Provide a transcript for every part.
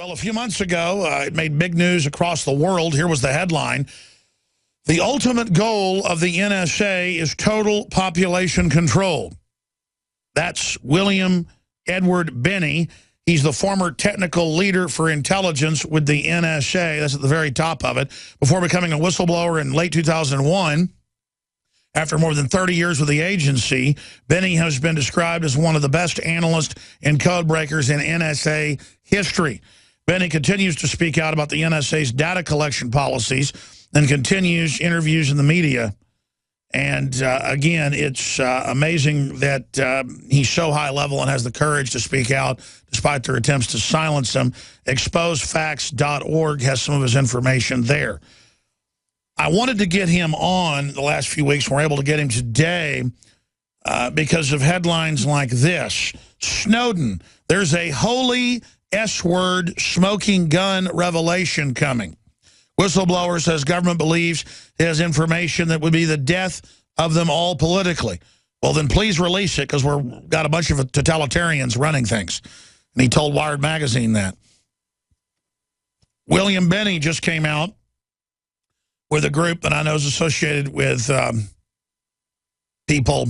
Well, a few months ago, it made big news across the world. Here was the headline. The ultimate goal of the NSA is total population control. That's William Edward Binney. He's the former technical leader for intelligence with the NSA. That's at the very top of it. Before becoming a whistleblower in late 2001, after more than 30 years with the agency, Binney has been described as one of the best analysts and code breakers in NSA history. Binney continues to speak out about the NSA's data collection policies and continues interviews in the media. And again, it's amazing that he's so high level and has the courage to speak out despite their attempts to silence him. Exposefacts.org has some of his information there. I wanted to get him on the last few weeks. We're able to get him today because of headlines like this. Snowden, there's a holy S-word smoking gun revelation coming. Whistleblower says government believes it has information that would be the death of them all politically. Well, then please release it because we've got a bunch of totalitarians running things. And he told Wired Magazine that. William Binney just came out with a group that I know is associated with people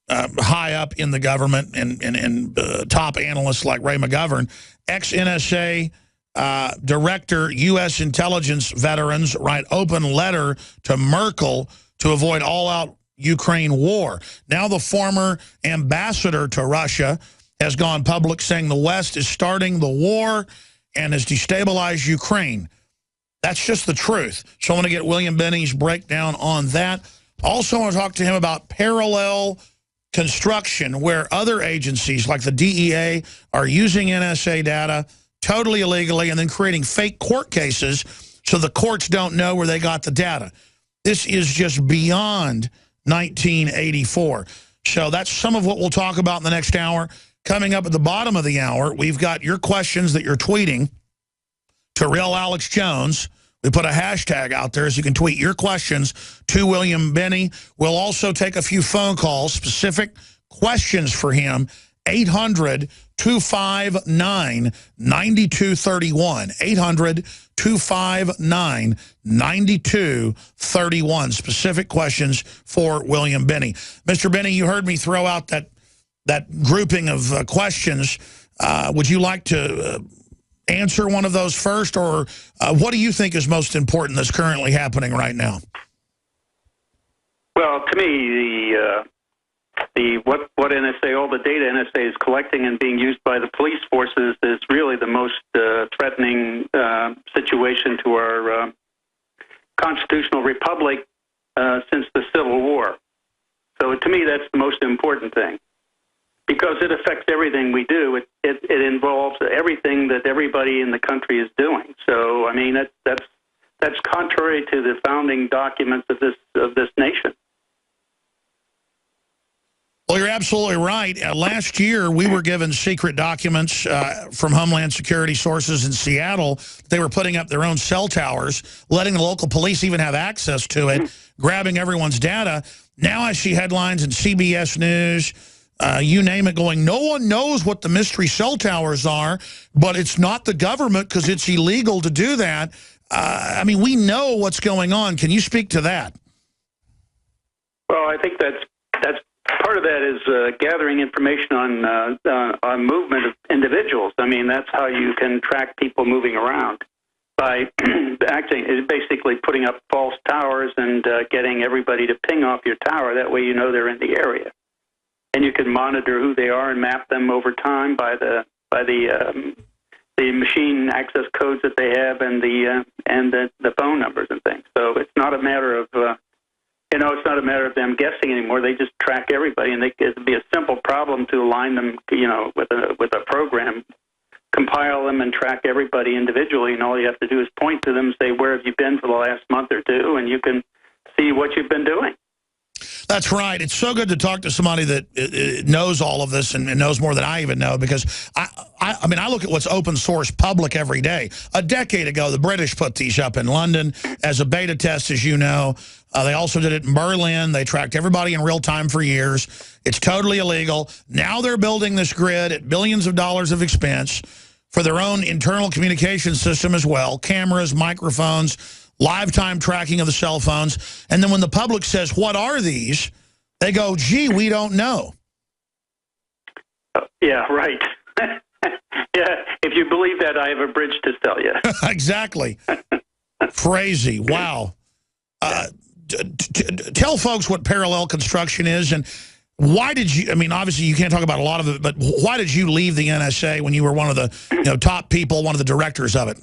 high up in the government and top analysts like Ray McGovern. Ex-NSA director, U.S. intelligence veterans write open letter to Merkel to avoid all-out Ukraine war. Now the former ambassador to Russia has gone public saying the West is starting the war and has destabilized Ukraine. That's just the truth. So I want to get William Binney's breakdown on that. Also I want to talk to him about parallel construction where other agencies like the DEA are using NSA data totally illegally and then creating fake court cases so the courts don't know where they got the data. This is just beyond 1984. So that's some of what we'll talk about in the next hour. Coming up at the bottom of the hour, we've got your questions that you're tweeting to Real Alex Jones. We put a hashtag out there so you can tweet your questions to William Binney. We'll also take a few phone calls, specific questions for him. 800-259-9231. 800-259-9231. Specific questions for William Binney. Mr. Binney, you heard me throw out that grouping of questions. Would you like to answer one of those first, or what do you think is most important that's currently happening right now? Well, to me, what NSA, all the data NSA is collecting and being used by the police forces is really the most threatening situation to our constitutional republic since the Civil War. So to me, that's the most important thing, because it affects everything we do. It involves everything that everybody in the country is doing. So I mean, that's contrary to the founding documents of this nation. Well, you're absolutely right. Last year, we were given secret documents from Homeland Security sources in Seattle. They were putting up their own cell towers, letting the local police even have access to it, grabbing everyone's data. Now I see headlines in CBS News, you name it, going, no one knows what the mystery cell towers are, but it's not the government because it's illegal to do that. I mean, we know what's going on. Can you speak to that? Well, I think that's part of that is gathering information on movement of individuals. I mean, that's how you can track people moving around, by basically putting up false towers and getting everybody to ping off your tower. That way you know they're in the area. And you can monitor who they are and map them over time by the machine access codes that they have and the phone numbers and things. So it's not a matter of it's not a matter of them guessing anymore. They just track everybody, and it'd be a simple problem to align them, with a program, compile them and track everybody individually. And all you have to do is point to them and say, "Where have you been for the last month or two?" And you can see what you've been doing. That's right. It's so good to talk to somebody that knows all of this and knows more than I even know, because I mean, I look at what's open source public every day. A decade ago, the British put these up in London as a beta test, as you know. They also did it in Berlin. They tracked everybody in real time for years. It's totally illegal. Now they're building this grid at billions of dollars of expense. for their own internal communication system as well, cameras, microphones, live time tracking of the cell phones. And then when the public says, what are these? They go, gee, we don't know. Yeah, right. Yeah, if you believe that, I have a bridge to sell you. Exactly. Crazy. Wow. Tell folks what parallel construction is, and why did you, I mean, obviously you can't talk about a lot of it, but why did you leave the NSA when you were one of the top people, one of the directors of it?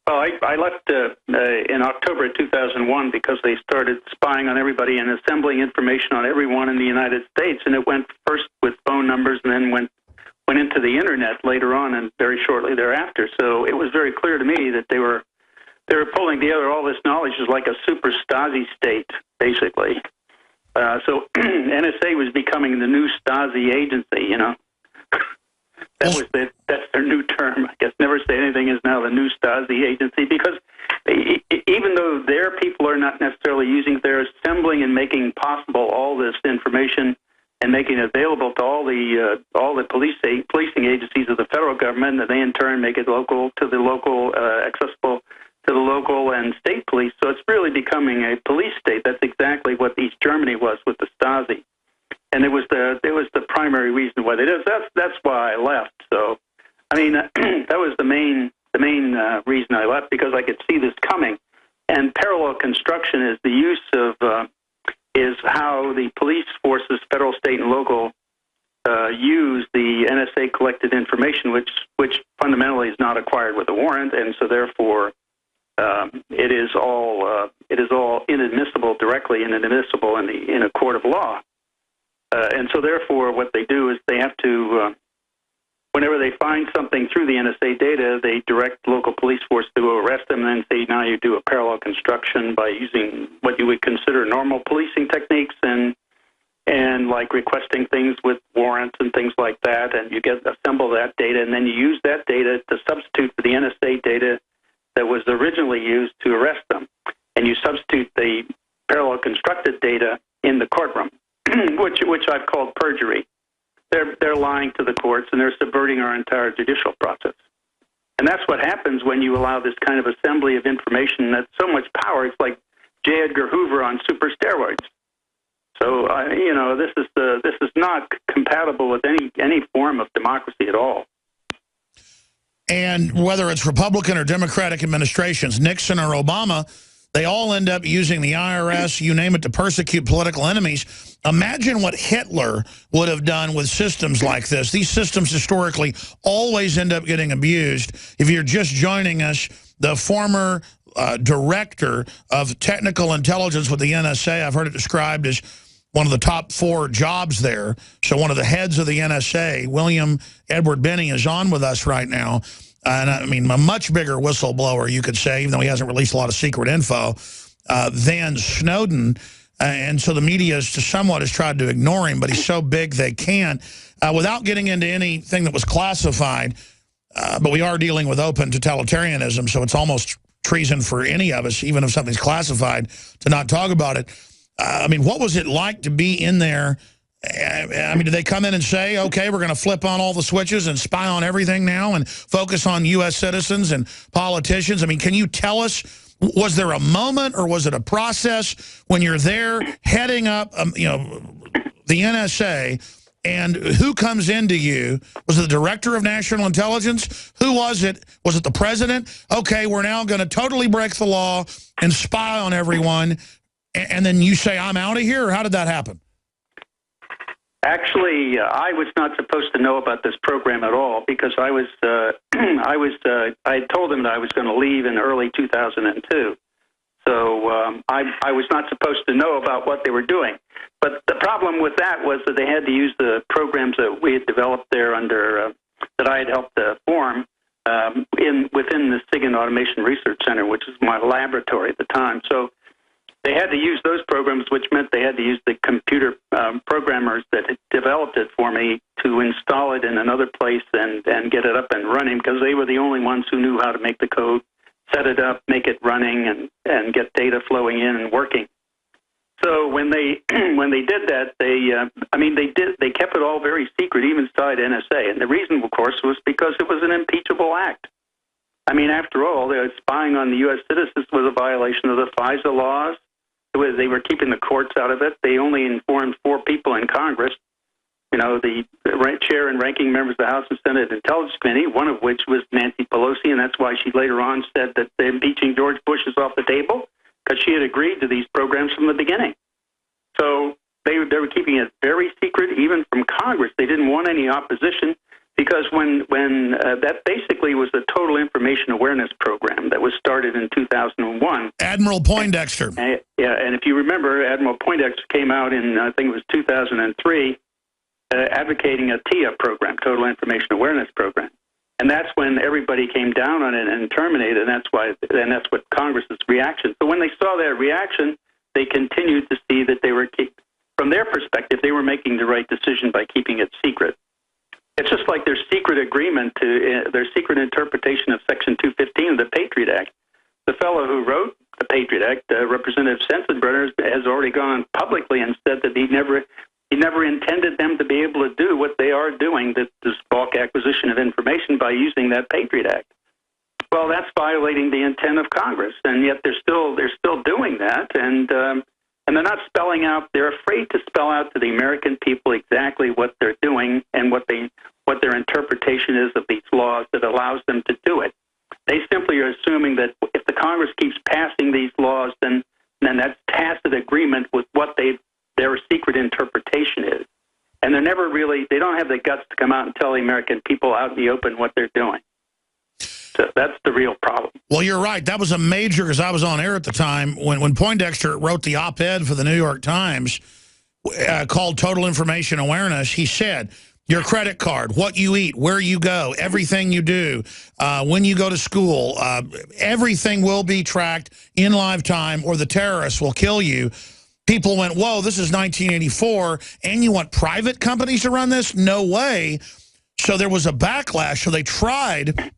Well, I left in October of 2001 because they started spying on everybody and assembling information on everyone in the United States, and it went first with phone numbers and then went into the internet later on and very shortly thereafter. So it was very clear to me that they were pulling together all this knowledge as like a super Stasi state, basically. So NSA was becoming the new Stasi agency, you know. That's their new term. I guess Never Say Anything is now the new Stasi agency, because even though their people are not necessarily using it, they're assembling and making possible all this information and making it available to all the policing agencies of the federal government, and they in turn make it accessible to the local and state police. So it's really becoming a police state. That's exactly what East Germany was with the Stasi, and it was the primary reason why they did. That's why I left. So, I mean, that was the main reason I left, because I could see this coming. And parallel construction is the use of is how the police forces, federal, state, and local, use the NSA collected information, which fundamentally is not acquired with a warrant, and so therefore it is all inadmissible, directly inadmissible in a court of law. And so therefore, what they do is they have to, whenever they find something through the NSA data, they direct local police force to arrest them, and then say, now you do a parallel construction by using what you would consider normal policing techniques and like requesting things with warrants and things like that, and you assemble that data, and then you use that data to substitute for the NSA data that was originally used to arrest them, and you substitute the parallel constructed data in the courtroom, which I've called perjury. They're lying to the courts, and they're subverting our entire judicial process. And that's what happens when you allow this kind of assembly of information that's so much power. It's like J. Edgar Hoover on super steroids. So this is not compatible with any form of democracy at all. And whether it's Republican or Democratic administrations, Nixon or Obama, they all end up using the IRS, you name it, to persecute political enemies. Imagine what Hitler would have done with systems like this. These systems historically always end up getting abused. If you're just joining us, the former director of technical intelligence with the NSA, I've heard it described as one of the top 4 jobs there. So one of the heads of the NSA, William Edward Benny, is on with us right now. And I mean, a much bigger whistleblower, you could say, even though he hasn't released a lot of secret info, than Snowden. And so the media somewhat has tried to ignore him, but he's so big they can't. Without getting into anything that was classified, but we are dealing with open totalitarianism, so it's almost treason for any of us, even if something's classified, to not talk about it. I mean, what was it like to be in there? I mean, did they come in and say, okay, we're going to flip on all the switches and spy on everything now and focus on U.S. citizens and politicians? I mean, can you tell us, was there a moment or was it a process when you're there heading up, the NSA, and who comes into you? Was it the director of national intelligence? Who was it? Was it the president? Okay, we're now going to totally break the law and spy on everyone. And then you say, I'm out of here? Or how did that happen? Actually, I was not supposed to know about this program at all, because I told them that I was going to leave in early 2002. So I was not supposed to know about what they were doing. But the problem with that was that they had to use the programs that we had developed there that I had helped form within the SIGINT Automation Research Center, which is my laboratory at the time. So they had to use those programs, which meant they had to use the computer programmers that had developed it for me to install it in another place and get it up and running, because they were the only ones who knew how to make the code, set it up, make it running, and get data flowing in and working. So when they when they did that, they kept it all very secret, even inside NSA. And the reason, of course, was because it was an impeachable act. I mean, after all, spying on the U.S. citizens was a violation of the FISA laws. They were keeping the courts out of it. They only informed 4 people in Congress, you know, the chair and ranking members of the House and Senate Intelligence Committee, one of which was Nancy Pelosi, and that's why she later on said that the impeaching George Bush is off the table, because she had agreed to these programs from the beginning. So they were keeping it very secret, even from Congress. They didn't want any opposition, because when that basically was the Total Information Awareness Program that was started in 2001. Admiral Poindexter. And if you remember, Admiral Poindexter came out in, I think it was 2003, advocating a TIA program, Total Information Awareness Program. And that's when everybody came down on it and terminated, and that's what Congress's reaction. So when they saw that reaction, they continued to see that they were, from their perspective, they were making the right decision by keeping it secret. It's just like their secret agreement their secret interpretation of Section 215 of the Patriot Act. The fellow who wrote the Patriot Act, Representative Sensenbrenner, has already gone publicly and said that he never intended them to be able to do what they are doing, this bulk acquisition of information by using that Patriot Act. Well, that's violating the intent of Congress, and yet they're still doing that, and they're not spelling out. They're afraid to spell out to the American people exactly what they're doing and what their interpretation is of these laws that allows them to do it. They simply are assuming that if the Congress keeps passing these laws, then that's tacit agreement with what their secret interpretation is. And they don't have the guts to come out and tell the American people out in the open what they're doing. So that's the real problem. Well, you're right. That was a major, because I was on air at the time, when Poindexter wrote the op-ed for the New York Times called Total Information Awareness. He said, your credit card, what you eat, where you go, everything you do, when you go to school, everything will be tracked in live time or the terrorists will kill you. People went, whoa, this is 1984, and you want private companies to run this? No way. So there was a backlash. So they tried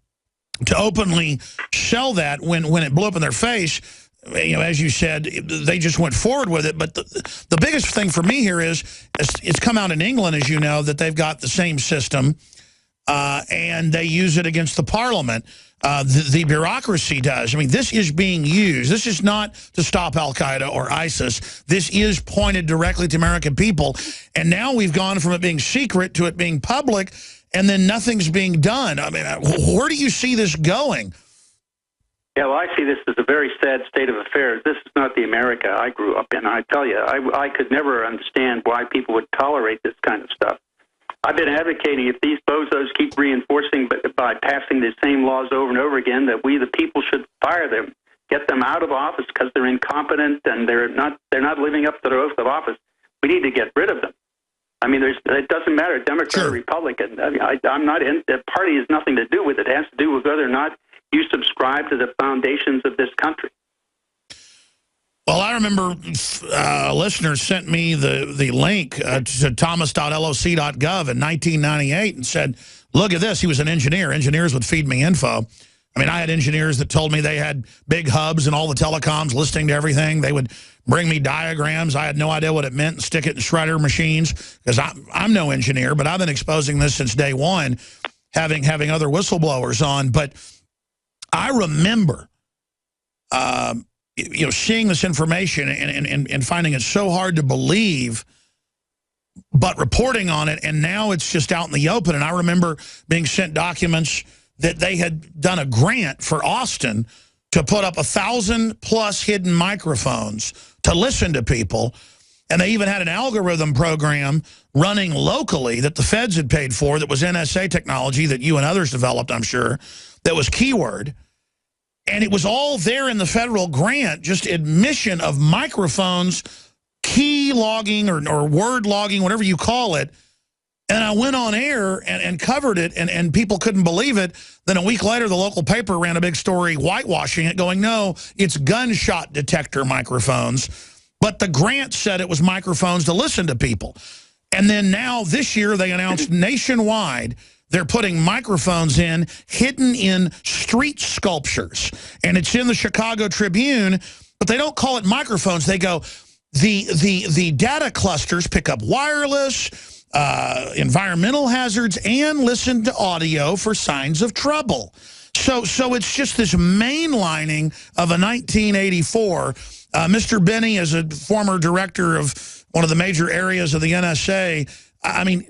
to openly sell that when it blew up in their face. You know, as you said, they just went forward with it. But the biggest thing for me here is it's come out in England, as you know, that they've got the same system, and they use it against the parliament. The bureaucracy does. I mean, this is being used. This is not to stop al-Qaeda or ISIS. This is pointed directly to American people. And now we've gone from it being secret to it being public, and then nothing's being done. I mean, where do you see this going? Yeah, well, I see this as a very sad state of affairs. This is not the America I grew up in. I tell you, I could never understand why people would tolerate this kind of stuff. I've been advocating, if these bozos keep reinforcing by passing the same laws over and over again, that we, the people, should fire them, get them out of office because they're incompetent and they're not living up to their oath of office. We need to get rid of them. I mean, it doesn't matter, Democrat or Republican. I mean, I'm not in. The party has nothing to do with it. It has to do with whether or not you subscribe to the foundations of this country. Well, I remember listeners sent me the link to thomas.loc.gov in 1998 and said, look at this. He was an engineer. Engineers would feed me info. I mean, I had engineers that told me they had big hubs and all the telecoms listening to everything. They would bring me diagrams. I had no idea what it meant and stick it in shredder machines because I'm no engineer, but I've been exposing this since day one, having other whistleblowers on. But I remember seeing this information and finding it so hard to believe, but reporting on it, and now it's just out in the open. And I remember being sent documents that they had done a grant for Austin to put up 1,000+ hidden microphones to listen to people. And they even had an algorithm program running locally that the feds had paid for that was NSA technology that you and others developed, I'm sure, that was keyword. And it was all there in the federal grant, just admission of microphones, key logging or word logging, whatever you call it. And I went on air and covered it, and people couldn't believe it. Then a week later, the local paper ran a big story whitewashing it, going, no, it's gunshot detector microphones. But the grant said it was microphones to listen to people. And then now this year, they announced nationwide they're putting microphones in, hidden in street sculptures. And it's in the Chicago Tribune, but they don't call it microphones. They go, the data clusters pick up wireless, environmental hazards, and listen to audio for signs of trouble. So it's just this mainlining of a 1984. Mr. Benny is a former director of one of the major areas of the NSA. I mean,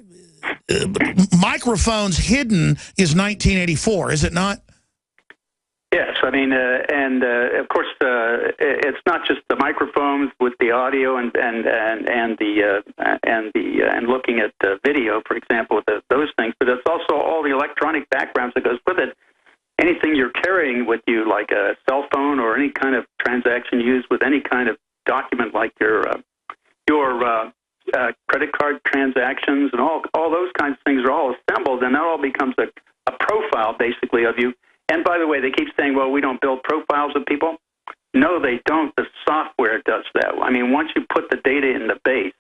microphones hidden is 1984, is it not? Yes, I mean, of course, it's not just the microphones with the audio and looking at video, for example, with those things, but it's also all the electronic backgrounds that goes with it. Anything you're carrying with you, like a cell phone or any kind of transaction used with any kind of document, like your credit card transactions and all those kinds of things are all assembled, and that all becomes a profile, basically, of you. And by the way, they keep saying, well, we don't build profiles of people. No, they don't. The software does that. I mean, once you put the data in the base,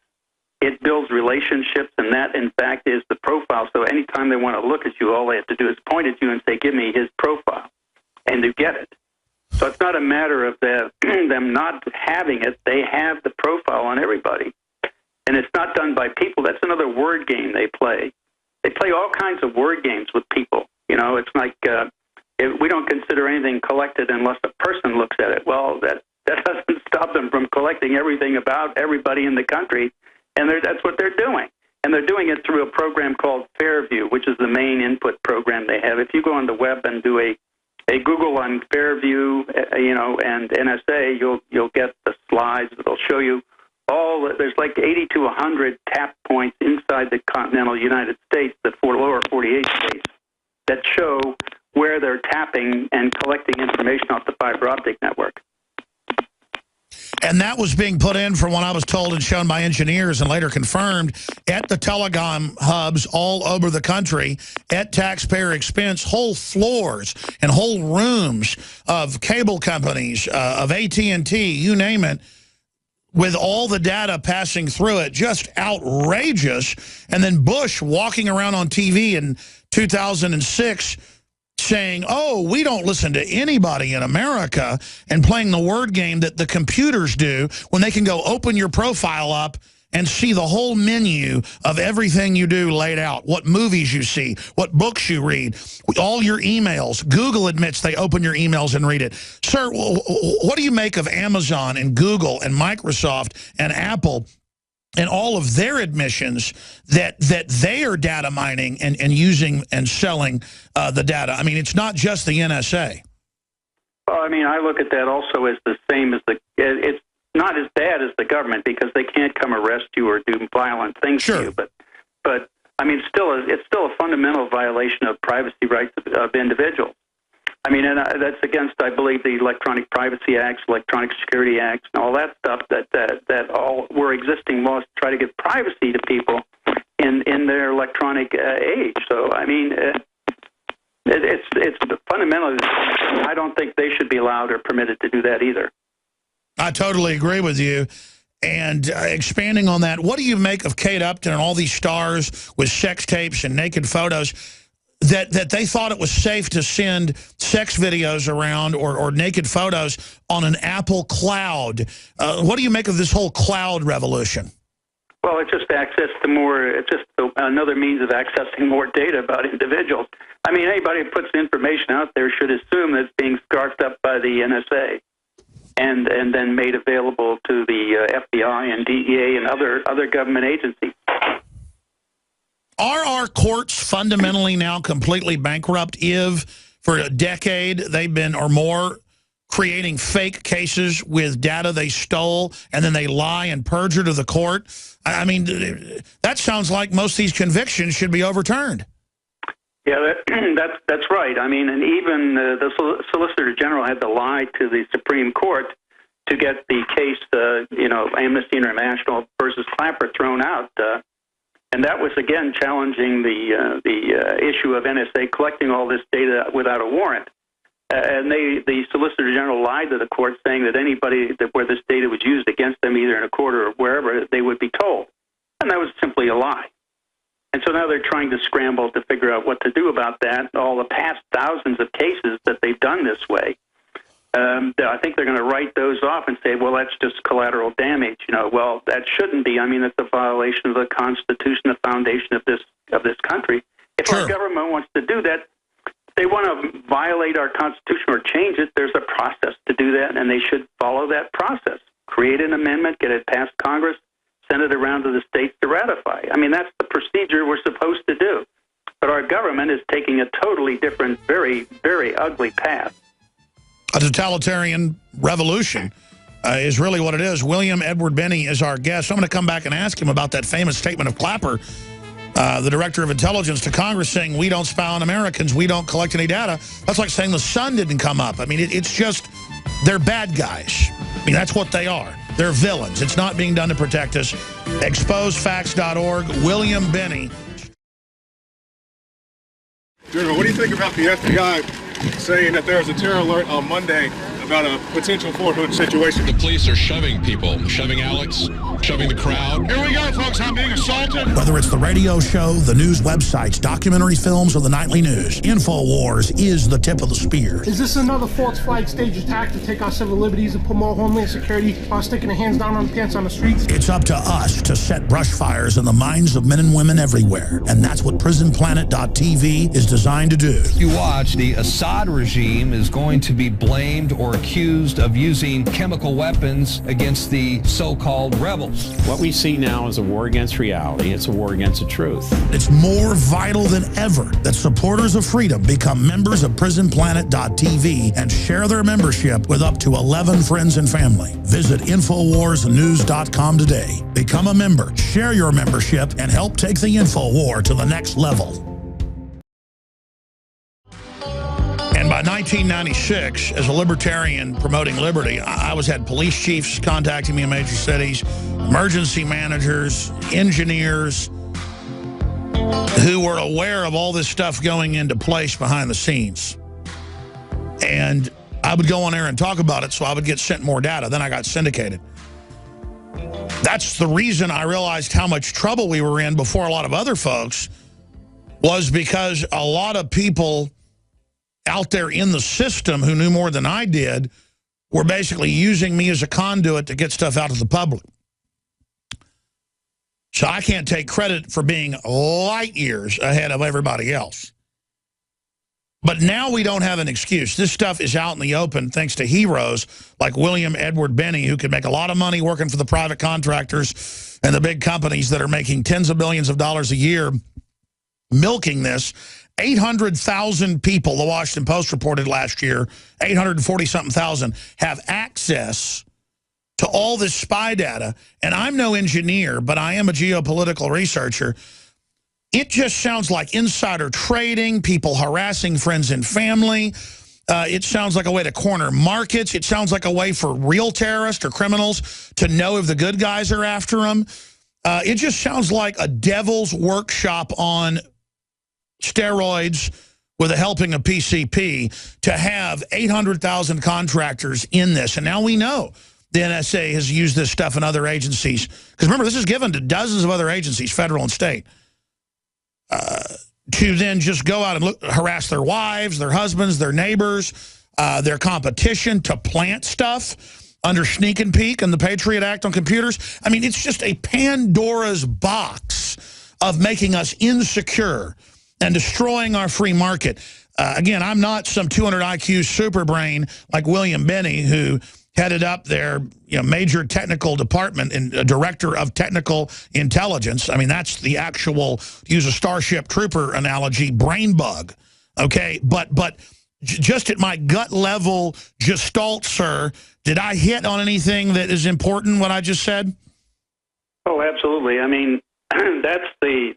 it builds relationships, and that, in fact, is the profile. So anytime they want to look at you, all they have to do is point at you and say, give me his profile, and you get it. So it's not a matter of them not having it. They have the profile on everybody. And it's not done by people. That's another word game they play. They play all kinds of word games with people. You know, it's like we don't consider anything collected unless a person looks at it. Well, that doesn't stop them from collecting everything about everybody in the country, and that's what they're doing. And they're doing it through a program called Fairview, which is the main input program they have. If you go on the web and do a Google on Fairview, and NSA, you'll get the slides that'll show you there's like 80 to 100 tap points inside the continental United States, the lower 48 states, that show where they're tapping and collecting information off the fiber optic network. And that was being put in, from what I was told and shown by engineers and later confirmed, at the telecom hubs all over the country at taxpayer expense, whole floors and whole rooms of cable companies, of AT&T, you name it, with all the data passing through it. Just outrageous. And then Bush walking around on TV in 2006 saying, oh, we don't listen to anybody in America, and playing the word game that the computers do when they can go open your profile up and see the whole menu of everything you do laid out, what movies you see, what books you read, all your emails. Google admits they open your emails and read it. Sir, what do you make of Amazon and Google and Microsoft and Apple and all of their admissions that they are data mining and using and selling the data? I mean, it's not just the NSA. Well, I mean, I look at that also as the same as it's not as bad as the government, because they can't come arrest you or do violent things to you. But I mean, it's still a fundamental violation of privacy rights of individuals. I mean, and that's against, I believe, the Electronic Privacy Acts, Electronic Security Acts, and all that stuff that all were existing laws to try to give privacy to people in their electronic age. So, I mean, it's fundamentally, I don't think they should be allowed or permitted to do that either. I totally agree with you. And expanding on that, what do you make of Kate Upton and all these stars with sex tapes and naked photos that they thought it was safe to send sex videos around or naked photos on an Apple cloud? What do you make of this whole cloud revolution? Well, it's just it's just another means of accessing more data about individuals. I mean, anybody who puts information out there should assume that it's being scarfed up by the NSA and then made available to the FBI and DEA and other government agencies. Are our courts fundamentally now completely bankrupt if for a decade they've been or more creating fake cases with data they stole and then they lie and perjure to the court? I mean, that sounds like most of these convictions should be overturned. Yeah, that's right. I mean, and even the Solicitor General had to lie to the Supreme Court to get the case, Amnesty International versus Clapper thrown out. And that was, again, challenging the issue of NSA collecting all this data without a warrant. And the Solicitor General lied to the court, saying that anybody where this data was used against them, either in a court or wherever, they would be told. And that was simply a lie. And so now they're trying to scramble to figure out what to do about that. All the past thousands of cases that they've done this way. I think they're going to write those off and say, well, that's just collateral damage. Well, that shouldn't be. I mean, it's a violation of the Constitution, the foundation of this country. If our government wants to do that, they want to violate our Constitution or change it, there's a process to do that, and they should follow that process. Create an amendment, get it past Congress, send it around to the states to ratify. I mean, that's the procedure we're supposed to do. But our government is taking a totally different, very, very ugly path. A totalitarian revolution is really what it is. William Edward Benny is our guest. I'm going to come back and ask him about that famous statement of Clapper, the director of intelligence, to Congress saying, we don't spy on Americans, we don't collect any data. That's like saying the sun didn't come up. I mean, it's just, they're bad guys. I mean, that's what they are. They're villains. It's not being done to protect us. Exposefacts.org, William Benny. General, what do you think about the FBI saying that there was a terror alert on Monday about a potential Fort Hood situation? The police are shoving people, shoving Alex, shoving the crowd. Here we go, folks. I'm being assaulted. Whether it's the radio show, the news websites, documentary films, or the nightly news, InfoWars is the tip of the spear. Is this another false flag stage attack to take our civil liberties and put more homeland security while sticking their hands down on the pants on the streets? It's up to us to set brush fires in the minds of men and women everywhere. And that's what PrisonPlanet.tv is designed to do. You watch, the Assad regime is going to be blamed or accused of using chemical weapons against the so-called rebels. What we see now is a war against reality. It's a war against the truth. It's more vital than ever that supporters of freedom become members of PrisonPlanet.tv and share their membership with up to 11 friends and family. Visit InfoWarsNews.com today. Become a member, share your membership, and help take the InfoWar to the next level. And by 1996, as a libertarian promoting liberty, I had police chiefs contacting me in major cities, emergency managers, engineers, who were aware of all this stuff going into place behind the scenes. And I would go on air and talk about it, so I would get sent more data. Then I got syndicated. That's the reason I realized how much trouble we were in before a lot of other folks, was because a lot of people out there in the system who knew more than I did were basically using me as a conduit to get stuff out to the public. So I can't take credit for being light years ahead of everybody else. But now we don't have an excuse. This stuff is out in the open thanks to heroes like William Edward Benny, who can make a lot of money working for the private contractors and the big companies that are making tens of billions of dollars a year milking this. 800,000 people, the Washington Post reported last year, 840-something thousand, have access to all this spy data. And I'm no engineer, but I am a geopolitical researcher. It just sounds like insider trading, people harassing friends and family. It sounds like a way to corner markets. It sounds like a way for real terrorists or criminals to know if the good guys are after them. It just sounds like a devil's workshop on steroids with a helping of PCP to have 800,000 contractors in this. And now we know the NSA has used this stuff in other agencies. Because remember, this is given to dozens of other agencies, federal and state, to then just go out and harass their wives, their husbands, their neighbors, their competition, to plant stuff under sneak and peek and the Patriot Act on computers. I mean, it's just a Pandora's box of making us insecure and destroying our free market. Again, I'm not some 200 IQ super brain like William Benny, who headed up their major technical department and director of technical intelligence. I mean, that's the actual, to use a Starship Trooper analogy, brain bug. Okay, but just at my gut level gestalt, sir, did I hit on anything that is important, what I just said? Oh, absolutely. I mean, that's the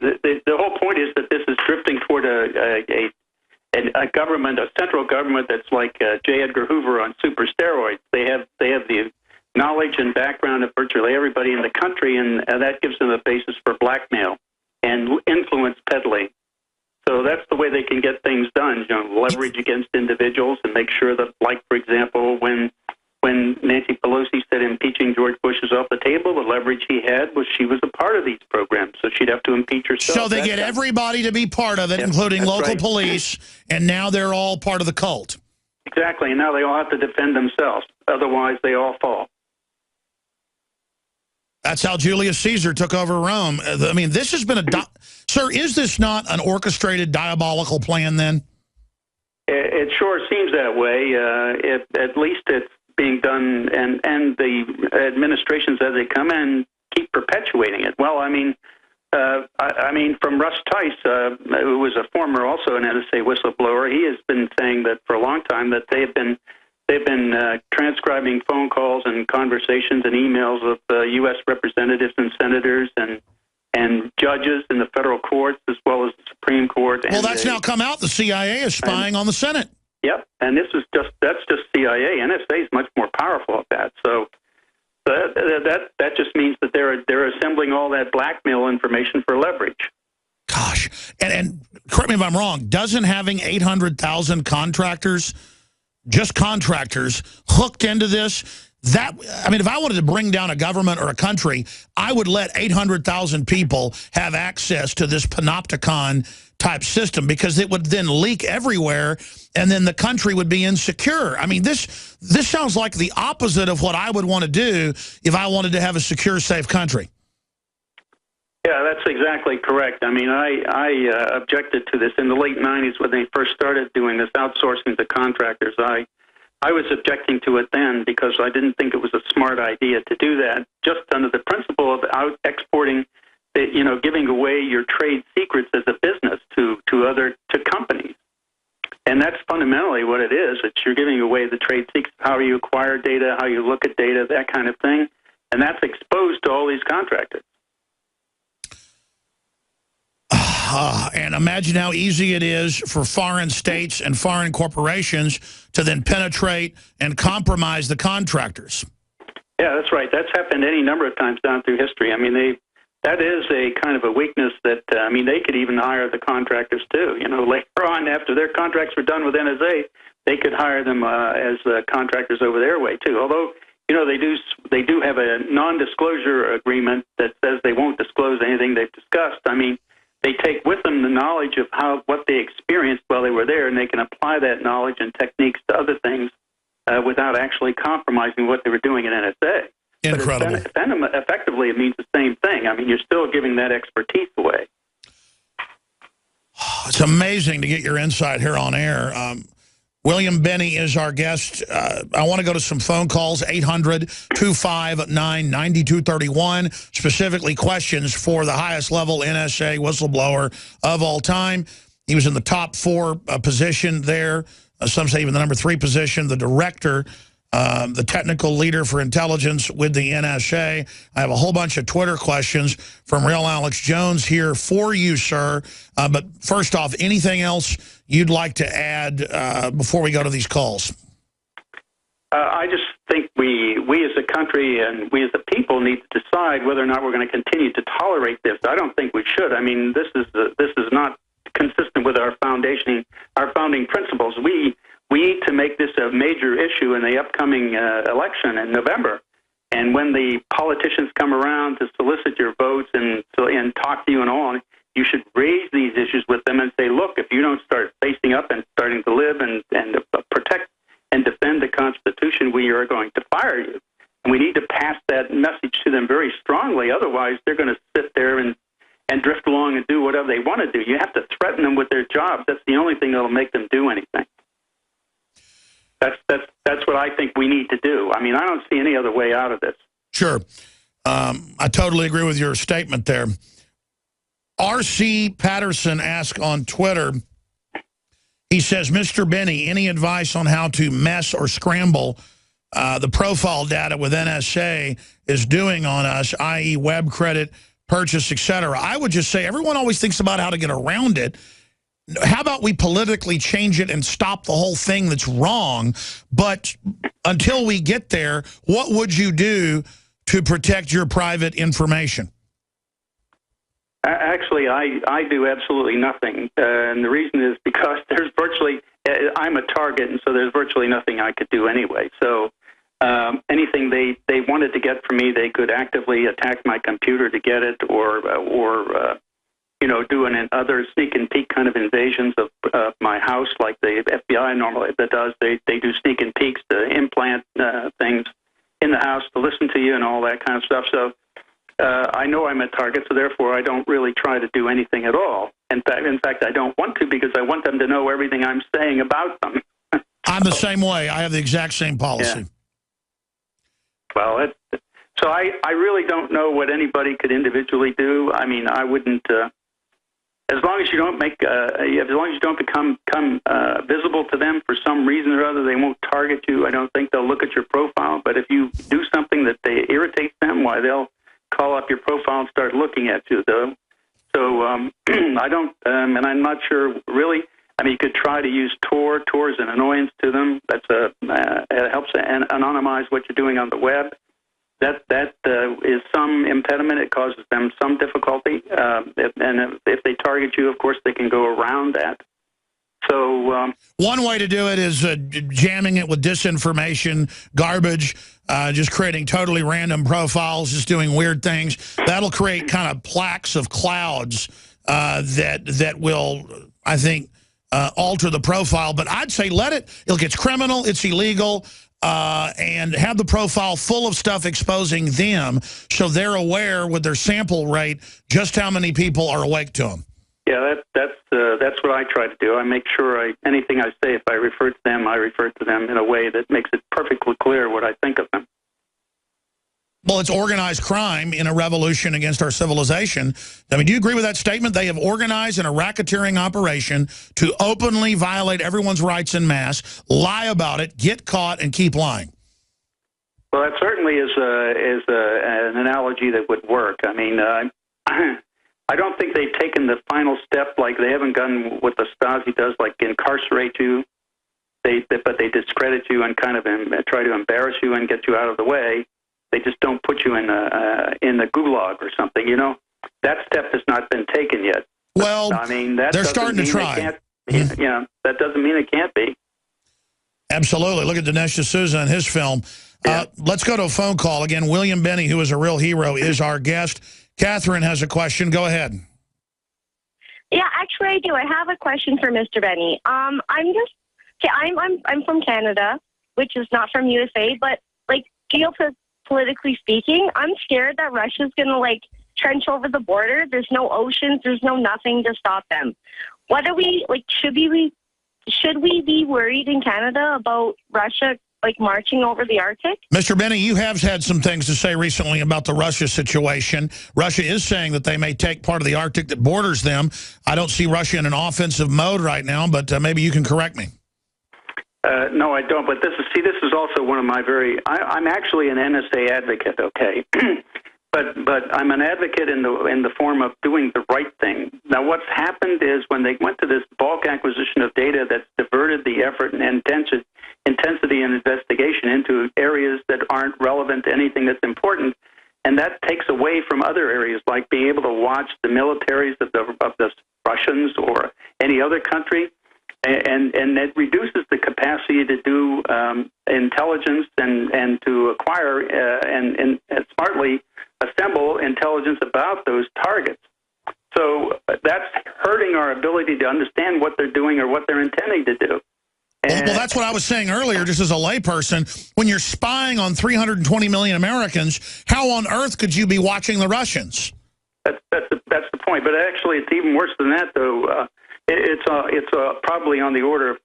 whole point is that this is drifting toward a government, a central government that's like J. Edgar Hoover on super steroids. They have the knowledge and background of virtually everybody in the country, and that gives them a basis for blackmail and influence peddling. So that's the way they can get things done, leverage against individuals and make sure that, like, for example, when Nancy Pelosi said impeaching George Bush is off the table, the leverage he had was she was a part of these programs, so she'd have to impeach herself. So they get everybody to be part of it, including local police, and now they're all part of the cult. exactly. And now they all have to defend themselves. Otherwise, they all fall. That's how Julius Caesar took over Rome. I mean, this has been Sir, is this not an orchestrated, diabolical plan then? It sure seems that way. At least it's being done, and the administrations as they come in keep perpetuating it. Well, I mean, from Russ Tice, who was a former also an NSA whistleblower, he has been saying that for a long time that they've been transcribing phone calls and conversations and emails of U.S. representatives and senators and judges in the federal courts as well as the Supreme Court. Well, that's now come out. The CIA is spying on the Senate. Yep, and that's just CIA. NSA is much more powerful at that. So that just means that they're assembling all that blackmail information for leverage. Gosh, and correct me if I'm wrong. Doesn't having 800,000 contractors, just contractors, hooked into this? I mean, if I wanted to bring down a government or a country, I would let 800,000 people have access to this panopticon-type system because it would then leak everywhere, and then the country would be insecure. I mean, this sounds like the opposite of what I would want to do if I wanted to have a secure, safe country. Yeah, that's exactly correct. I mean, I objected to this in the late 90s when they first started doing this outsourcing to contractors. I was objecting to it then because I didn't think it was a smart idea to do that, just under the principle of exporting, giving away your trade secrets as a business to companies. And that's fundamentally what it is. It's you're giving away the trade secrets, how you acquire data, how you look at data, that kind of thing. And that's exposed to all these contractors. And imagine how easy it is for foreign states and foreign corporations to then penetrate and compromise the contractors. Yeah, that's right. That's happened any number of times down through history. I mean, that is a kind of a weakness that, they could even hire the contractors too. Later on, after their contracts were done with NSA, they could hire them as contractors over their way too. Although, they do have a non-disclosure agreement that says they won't disclose anything they've discussed. I mean, they take with them the knowledge of what they experienced while they were there, and they can apply that knowledge and techniques to other things without actually compromising what they were doing in NSA. Incredible. But effectively, it means the same thing. I mean, you're still giving that expertise away. It's amazing to get your insight here on air. William Binney is our guest. I want to go to some phone calls, 800-259-9231, specifically questions for the highest level NSA whistleblower of all time. He was in the top 4 position there. Some say even the number 3 position, the director, the technical leader for intelligence with the NSA. I have a whole bunch of Twitter questions from Real Alex Jones here for you, sir. But first off, anything else you'd like to add before we go to these calls? I just think we as a country and we as a people need to decide whether or not we're going to continue to tolerate this. I don't think we should. I mean, this is not consistent with our founding principles. We need to make this a major issue in the upcoming election in November. And when the politicians come around to solicit your votes and talk to you and all, you should raise these issues with them and say, look, if you don't start facing up and starting to live and protect and defend the Constitution, we are going to fire you. And we need to pass that message to them very strongly. Otherwise, they're going to sit there and drift along and do whatever they want to do. You have to threaten them with their jobs. That's the only thing that will make them do anything. That's what I think we need to do. I mean, I don't see any other way out of this. Sure. I totally agree with your statement there. R.C. Patterson asked on Twitter, he says, Mr. Binney, any advice on how to mess or scramble the profile data with NSA is doing on us, i.e. web credit, purchase, etc.? I would just say everyone always thinks about how to get around it. How about we politically change it and stop the whole thing that's wrong? But until we get there, what would you do to protect your private information? Actually, I do absolutely nothing. And the reason is because there's virtually, I'm a target, and so there's virtually nothing I could do anyway. So anything they wanted to get from me, they could actively attack my computer to get it, or doing other sneak and peek kind of invasions of my house, like the FBI normally that does. They do sneak and peeks to implant things in the house to listen to you and all that kind of stuff. So I know I'm a target, so therefore I don't really try to do anything at all. In fact, I don't want to, because I want them to know everything I'm saying about them. I'm the same way. I have the exact same policy. Yeah. Well, so I really don't know what anybody could individually do. I mean, I wouldn't. As long as you don't as long as you don't become visible to them for some reason or other, they won't target you. I don't think they'll look at your profile. But if you do something that they irritates them, why, they'll call up your profile and start looking at you, though. So I don't, and I'm not sure really. I mean, you could try to use Tor. Tor is an annoyance to them. It helps anonymize what you're doing on the web. That is some impediment. It causes them some difficulty. And if they target you, of course, they can go around that. So one way to do it is jamming it with disinformation, garbage, just creating totally random profiles, just doing weird things. That'll create kind of plaques of clouds that will, I think, alter the profile. But I'd say let it. Look, it's criminal. It's illegal. And have the profile full of stuff exposing them, so they're aware with their sample rate just how many people are awake to them. Yeah, that's what I try to do. I make sure anything I say, if I refer to them, I refer to them in a way that makes it perfectly clear what I think of them. Well, it's organized crime in a revolution against our civilization. I mean, do you agree with that statement? They have organized in a racketeering operation to openly violate everyone's rights en masse, lie about it, get caught, and keep lying. Well, that certainly is an analogy that would work. I mean, I don't think they've taken the final step, like they haven't done what the Stasi does, like incarcerate you. But they discredit you and kind of try to embarrass you and get you out of the way. They just don't put you in the gulag or something, you know. That step has not been taken yet. Well, I mean, that they're starting to try. That doesn't mean it can't be. Absolutely. Look at Dinesh D'Souza and his film. Yeah. Let's go to a phone call. Again, William Benny, who is a real hero, is our guest. Catherine has a question. Go ahead. Yeah, actually, I do. I have a question for Mr. Benny. I'm from Canada, which is not from USA, but like geopolitically speaking, I'm scared that Russia's gonna trench over the border. There's no oceans. There's no nothing to stop them. What are we like? Should we be worried in Canada about Russia marching over the Arctic? Mr. Benny, you have had some things to say recently about the Russia situation. Russia is saying that they may take part of the Arctic that borders them. I don't see Russia in an offensive mode right now, but maybe you can correct me. No, I don't. But this is also one of my I'm actually an NSA advocate. Okay, but I'm an advocate in the form of doing the right thing. Now, what's happened is when they went to this bulk acquisition of data, that's diverted the effort and intensity and investigation into areas that aren't relevant to anything that's important, and that takes away from other areas like being able to watch the militaries of the Russians or any other country. And it reduces the capacity to do intelligence and to acquire and smartly assemble intelligence about those targets. So that's hurting our ability to understand what they're doing or what they're intending to do. Well, that's what I was saying earlier, just as a layperson. When you're spying on 320 million Americans, how on earth could you be watching the Russians? That's the point. But actually, it's even worse than that, though. It's probably on the order of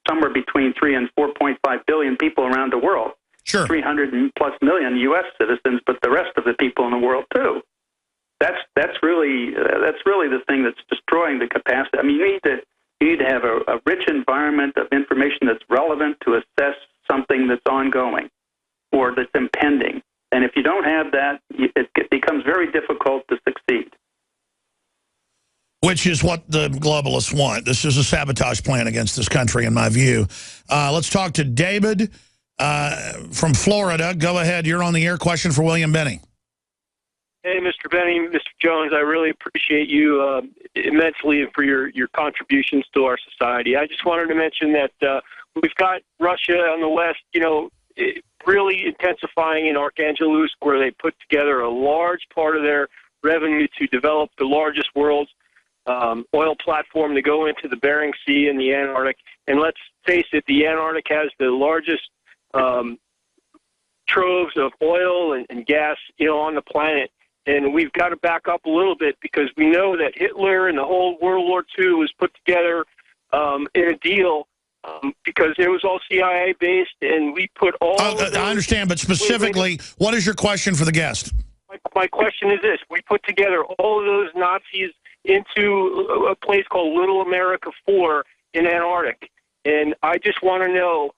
somewhere between 3 and 4.5 billion people around the world. Sure. 300 plus million U.S. citizens, but the rest of the people in the world too. That's really the thing that's destroying the capacity. I mean, you need to have a rich environment of information that's relevant to assess something that's ongoing or that's impending. And if you don't have that, it becomes very difficult to succeed. Which is what the globalists want. This is a sabotage plan against this country, in my view. Let's talk to David from Florida. Go ahead. You're on the air. Question for William Benny. Hey, Mr. Benny, Mr. Jones, I really appreciate you immensely for your contributions to our society. I just wanted to mention that we've got Russia on the west, really intensifying in Arkhangelsk, where they put together a large part of their revenue to develop the largest world's oil platform to go into the Bering Sea and the Antarctic. And let's face it, the Antarctic has the largest troves of oil and gas, on the planet. And we've got to back up a little bit because we know that Hitler and the whole World War II was put together in a deal because it was all CIA based, and we put all. I understand, but specifically, what is your question for the guest? My question is this: we put together all of those Nazis into a place called Little America 4 in Antarctic, and I just want to know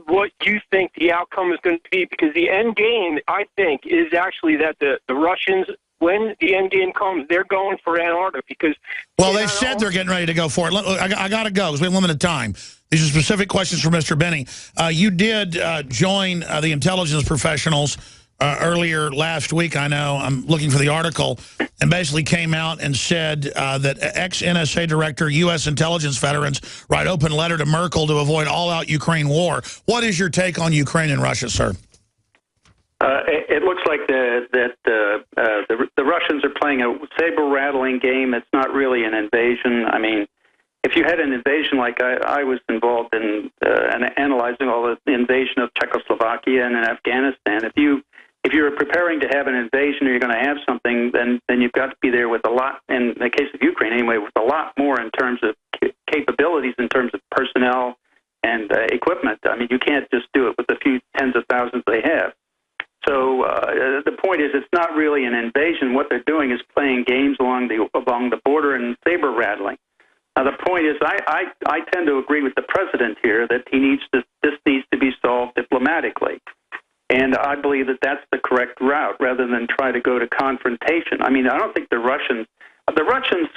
what you think the outcome is going to be, because the end game, I think, is actually that the Russians, when the end game comes, they're going for Antarctica because... Well, they've said they're getting ready to go for it. I got to go because we have limited time. These are specific questions for Mr. Benny. You did join the intelligence professionals earlier last week, I know. I'm looking for the article, and basically came out and said that ex-NSA director, U.S. intelligence veterans write open letter to Merkel to avoid all-out Ukraine war. What is your take on Ukraine and Russia, sir? It looks like the Russians are playing a saber-rattling game. It's not really an invasion. I mean, if you had an invasion like I was involved in analyzing all the invasion of Czechoslovakia and in Afghanistan, if you're preparing to have an invasion or you're going to have something, then you've got to be there with a lot, in the case of Ukraine anyway, with a lot more in terms of capabilities, in terms of personnel and equipment. I mean, you can't just do it with the few tens of thousands they have. So the point is, it's not really an invasion. What they're doing is playing games along the border and saber rattling. Now, the point is, I tend to agree with the president here that this needs to be solved diplomatically. And I believe that that's the correct route rather than try to go to confrontation. I mean, I don't think the Russians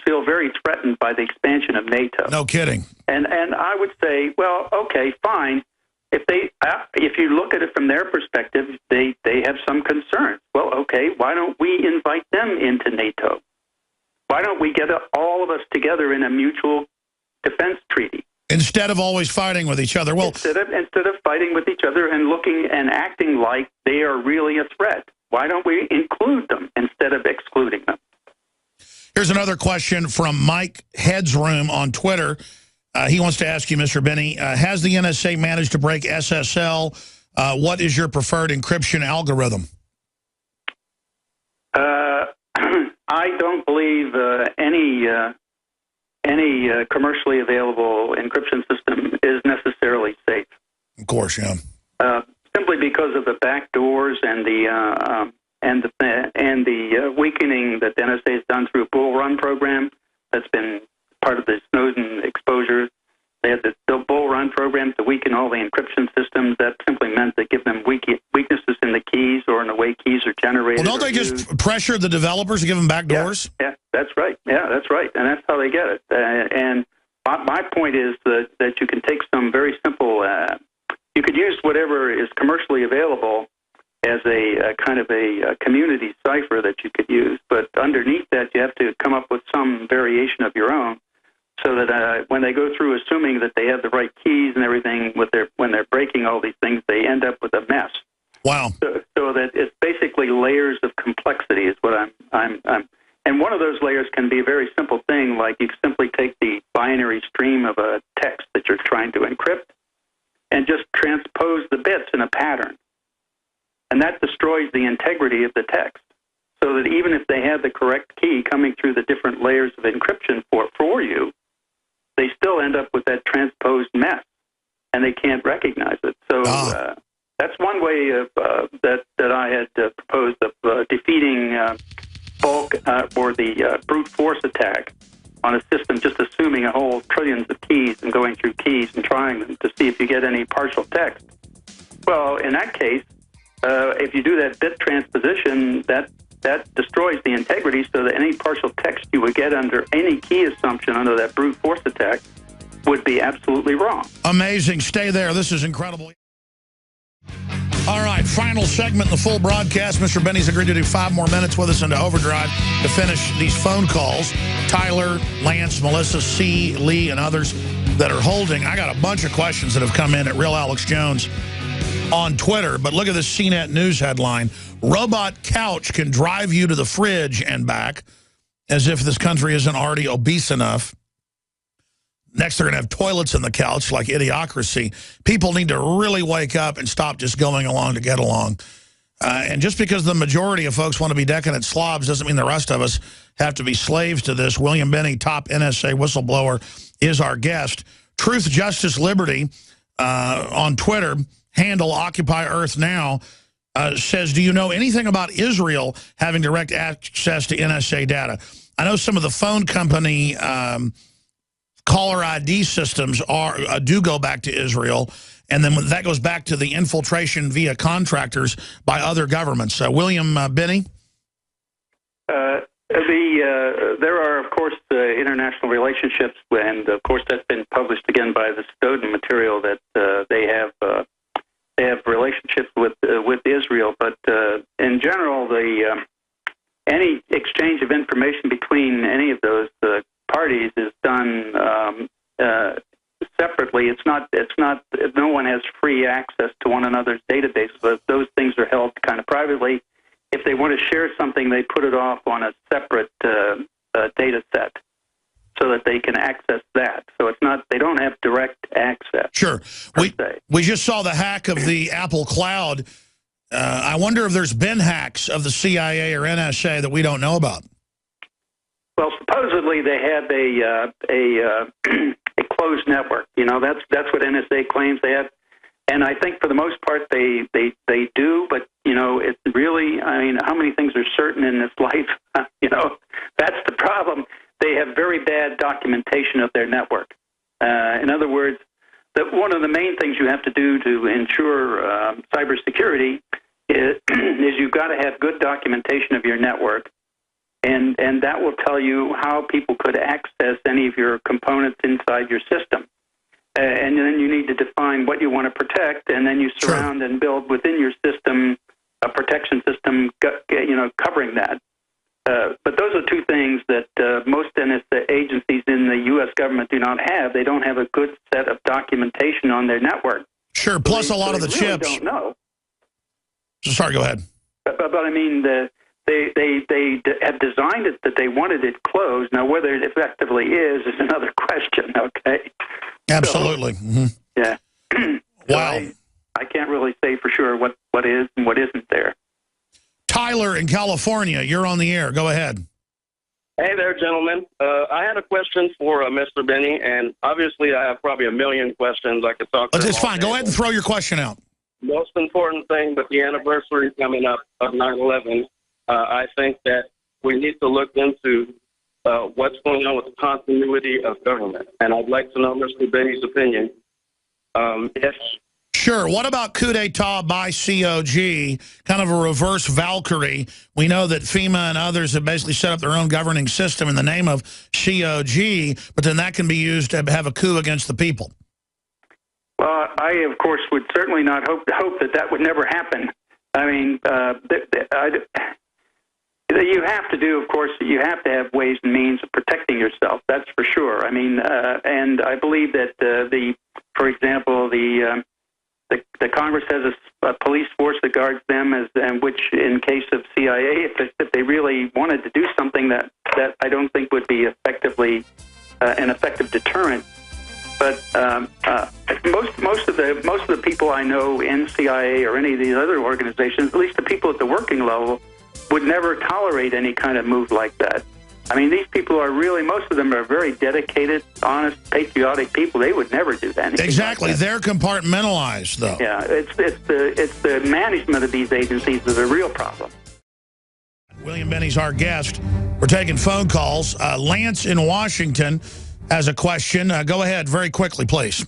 feel very threatened by the expansion of NATO. No kidding. And I would say, well, okay, fine. If you look at it from their perspective, they have some concerns. Well, okay, why don't we invite them into NATO? Why don't we get all of us together in a mutual defense treaty? Instead of always fighting with each other. Well, instead of fighting with each other and looking and acting like they are really a threat, why don't we include them instead of excluding them? Here's another question from Mike Headsroom on Twitter. He wants to ask you, Mr. Benny, has the NSA managed to break SSL? What is your preferred encryption algorithm? I don't believe any commercially available encryption system is necessarily safe. Of course, yeah. Simply because of the back doors and the weakening that the NSA has done through a Bull Run program that's been part of the Snowden exposure. They had the Bull Run program to weaken all the encryption systems. That simply meant they give them weaknesses in the keys or in the way keys are generated. Well, don't they just pressure the developers to give them back doors? Yeah, that's right. Yeah, that's right. And that's how they get it. And my point is that you can take some very simple, you could use whatever is commercially available as a kind of a community cipher that you could use. But underneath that, you have to come up with some variation of your own, so that when they go through assuming that they have the right keys and everything when they're breaking all these things, they end up with a mess. Wow. So that it's basically layers of complexity is what I'm and one of those layers can be a very simple thing, like you simply take the binary stream of a text that you're trying to encrypt and just transpose the bits in a pattern. And that destroys the integrity of the text. So that even if they have the correct key coming through the different layers of encryption for you, they still end up with that transposed mess, and they can't recognize it. So that's one way of that I had proposed of defeating bulk or the brute force attack on a system, just assuming a whole trillions of keys and going through keys and trying them to see if you get any partial text. Well, in that case, if you do that bit transposition, that destroys the integrity, so that any partial text you would get under any key assumption under that brute force attack would be absolutely wrong. Amazing. Stay there. This is incredible. All right, final segment in the full broadcast. Mr. Benny's agreed to do 5 more minutes with us into overdrive to finish these phone calls. Tyler, Lance, Melissa, C, Lee, and others that are holding. I got a bunch of questions that have come in at Real Alex Jones on Twitter, but look at this CNET News headline. Robot couch can drive you to the fridge and back, as if this country isn't already obese enough. Next, they're going to have toilets in the couch, like Idiocracy. People need to really wake up and stop just going along to get along. And just because the majority of folks want to be decadent slobs doesn't mean the rest of us have to be slaves to this. William Benny, top NSA whistleblower, is our guest. Truth, Justice, Liberty on Twitter, handle Occupy Earth Now, says, do you know anything about Israel having direct access to NSA data? I know some of the phone company caller ID systems do go back to Israel, and then that goes back to the infiltration via contractors by other governments. William Benny? There are, of course, international relationships, and of course that's been published again by the Snowden material that they have relationships with Israel. But in general, any exchange of information between any of those parties is done separately. It's not. No one has free access to one another's databases. But those things are held kind of privately. If they want to share something, they put it off on a separate data set so that they can access that. So it's not. They don't have direct access. Sure. We just saw the hack of the Apple Cloud. I wonder if there's been hacks of the CIA or NSA that we don't know about. Well, supposedly they have a closed network. You know, that's what NSA claims they have, and I think for the most part they do. But you know, it's really, I mean, how many things are certain in this life? You know, that's the problem. They have very bad documentation of their network. In other words, one of the main things you have to do to ensure cybersecurity is you've got to have good documentation of your network. And that will tell you how people could access any of your components inside your system. And then you need to define what you want to protect, and then you surround and build within your system a protection system, you know, covering that. But those are two things that most NSA agencies in the U.S. government do not have. They don't have a good set of documentation on their network. Sure. So plus, a lot of the really chips. Don't know. Sorry. Go ahead. But I mean They have designed it that they wanted it closed. Now, whether it effectively is another question, okay? Absolutely. So, yeah. Wow. So I can't really say for sure what is and what isn't there. Tyler in California, you're on the air. Go ahead. Hey there, gentlemen. I had a question for Mr. Benny, and obviously I have probably a million questions I could talk to. It's fine. Go ahead and throw your question out. Most important thing, but the anniversary coming up of 9/11. I think that we need to look into what's going on with the continuity of government. And I'd like to know Mr. Benny's opinion. Yes. Sure. What about coup d'etat by COG, kind of a reverse Valkyrie? We know that FEMA and others have basically set up their own governing system in the name of COG, but then that can be used to have a coup against the people. Well, I, of course, would certainly not hope that would never happen. I mean, you have to do, of course, you have to have ways and means of protecting yourself. That's for sure. I mean, and I believe that for example, the Congress has a police force that guards them, and which, in case of CIA, if they really wanted to do something that I don't think would be effectively an effective deterrent. But most of the people I know in CIA or any of these other organizations, at least the people at the working level, would never tolerate any kind of move like that. I mean, these people are really, most of them are very dedicated, honest, patriotic people. They would never do that. Exactly. Like that. They're compartmentalized, though. Yeah, it's the management of these agencies is a real problem. William Benny's our guest. We're taking phone calls. Lance in Washington has a question. Go ahead very quickly, please.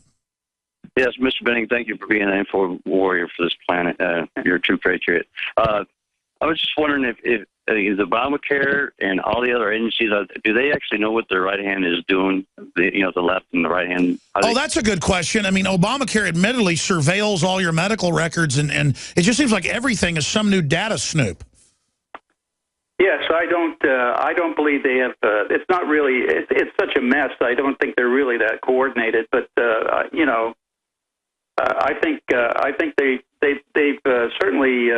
Yes, Mr. Benning, thank you for being an info warrior for this planet. You're a true patriot. I was just wondering if is Obamacare and all the other agencies, do they actually know what their right hand is doing? The left and the right hand? That's a good question. I mean, Obamacare admittedly surveils all your medical records, and it just seems like everything is some new data snoop. Yes, I don't believe they have. It's not really. It's such a mess. I don't think they're really that coordinated. But I think they've certainly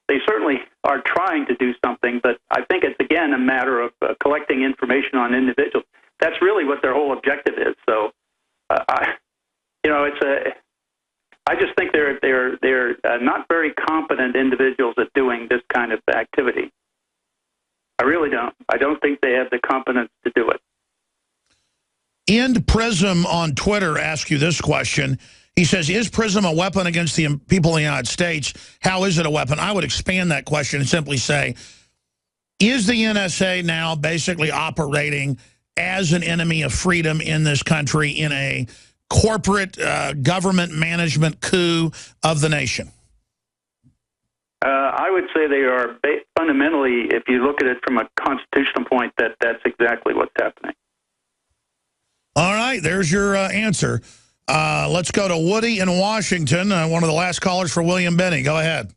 they certainly are trying to do something, but I think it's again a matter of collecting information on individuals. That's really what their whole objective is. So, I just think they're not very competent individuals at doing this kind of activity. I really don't. I don't think they have the competence to do it. End Prism on Twitter asks you this question. He says, is PRISM a weapon against the people in the United States? How is it a weapon? I would expand that question and simply say, is the NSA now basically operating as an enemy of freedom in this country in a corporate government management coup of the nation? I would say they are fundamentally, if you look at it from a constitutional point, that's exactly what's happening. All right, there's your answer. Let's go to Woody in Washington, one of the last callers for William Benny. Go ahead.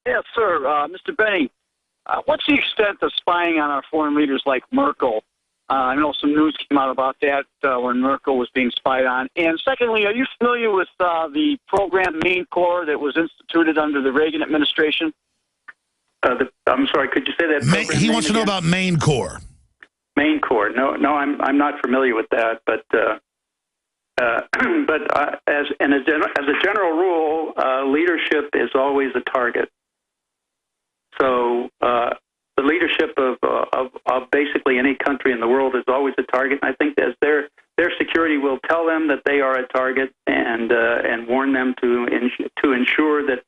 Yes, sir. Mr. Benny, what's the extent of spying on our foreign leaders like Merkel? I know some news came out about that when Merkel was being spied on. And secondly, are you familiar with the program Main Core that was instituted under the Reagan administration? I'm sorry, could you say that? He wants to know about Main Core. Main Core. No, I'm not familiar with that, but as a general rule, leadership is always a target. So the leadership of basically any country in the world is always a target. And I think as their security will tell them that they are a target and warn them to ensure that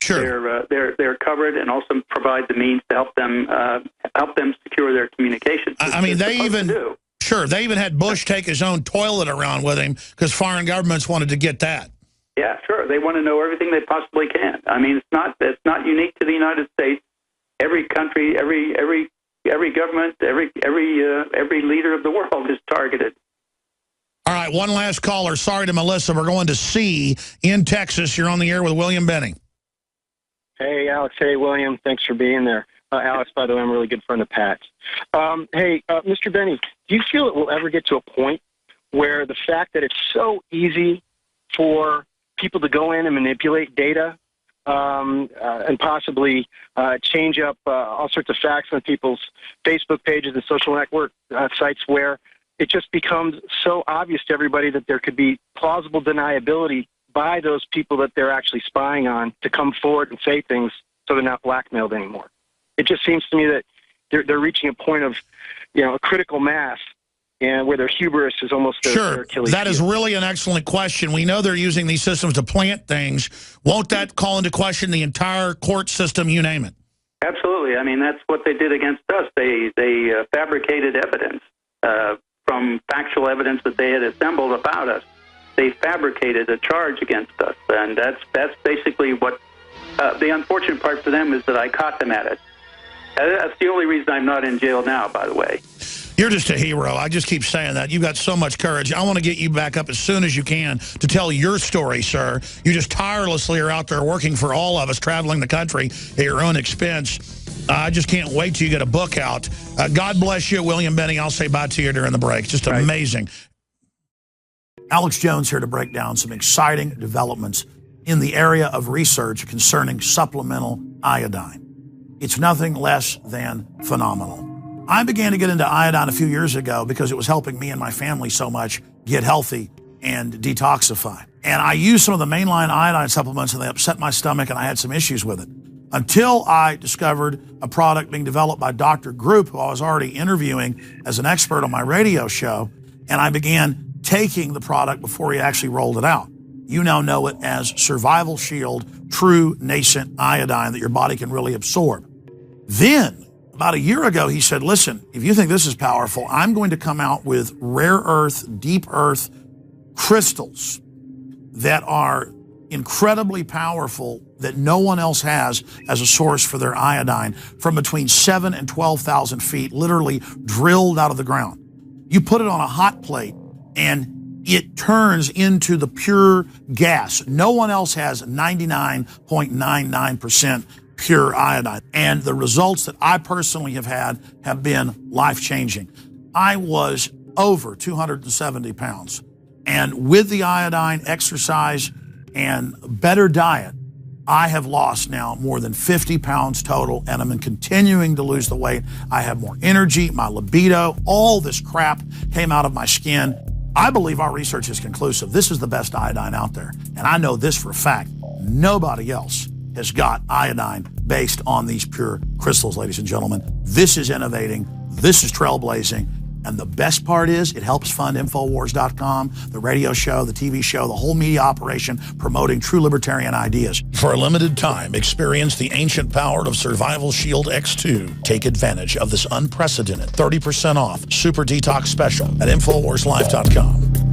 they're covered, and also provide the means to help them secure their communications. I mean, they even had Bush take his own toilet around with him because foreign governments wanted to get that. Yeah, sure. They want to know everything they possibly can. I mean, it's not unique to the United States. Every country, every government, every leader of the world is targeted. All right, one last caller. Sorry to Melissa. We're going to C in Texas. You're on the air with William Benny. Hey, Alex. Hey, William. Thanks for being there. Alex, by the way, I'm a really good friend of Pat's. Hey, Mr. Benny, do you feel it will ever get to a point where the fact that it's so easy for people to go in and manipulate data and possibly change up all sorts of facts on people's Facebook pages and social network sites, where it just becomes so obvious to everybody that there could be plausible deniability by those people that they're actually spying on to come forward and say things so they're not blackmailed anymore? It just seems to me that they're reaching a point of, a critical mass, and where their hubris is almost their Achilles heel. That is really an excellent question. We know they're using these systems to plant things. Won't that call into question the entire court system, you name it? Absolutely. I mean, that's what they did against us. They fabricated evidence from factual evidence that they had assembled about us. They fabricated a charge against us, and that's basically what the unfortunate part for them is that I caught them at it. That's the only reason I'm not in jail now, by the way. You're just a hero. I just keep saying that. You've got so much courage. I want to get you back up as soon as you can to tell your story, sir. You just tirelessly are out there working for all of us, traveling the country at your own expense. I just can't wait till you get a book out. God bless you, William Benny. I'll say bye to you during the break. Just amazing. Alex Jones here to break down some exciting developments in the area of research concerning supplemental iodine. It's nothing less than phenomenal. I began to get into iodine a few years ago because it was helping me and my family so much get healthy and detoxify. And I used some of the mainline iodine supplements, and they upset my stomach, and I had some issues with it. Until I discovered a product being developed by Dr. Group, who I was already interviewing as an expert on my radio show, and I began taking the product before he actually rolled it out. You now know it as Survival Shield True Nascent Iodine that your body can really absorb. Then, about a year ago, he said, listen, if you think this is powerful, I'm going to come out with rare earth, deep earth crystals that are incredibly powerful that no one else has as a source for their iodine, from between 7,000 and 12,000 feet, literally drilled out of the ground. You put it on a hot plate and it turns into the pure gas. No one else has 99.99% pure iodine. And the results that I personally have had have been life-changing. I was over 270 pounds. And with the iodine, exercise, and better diet, I have lost now more than 50 pounds total, and I'm continuing to lose the weight. I have more energy, my libido, all this crap came out of my skin. I believe our research is conclusive. This is the best iodine out there. And I know this for a fact. Nobody else has got iodine based on these pure crystals, ladies and gentlemen. This is innovating. This is trailblazing. And the best part is it helps fund Infowars.com, the radio show, the TV show, the whole media operation promoting true libertarian ideas. For a limited time, experience the ancient power of Survival Shield X2. Take advantage of this unprecedented 30% off Super Detox special at InfoWarsLife.com.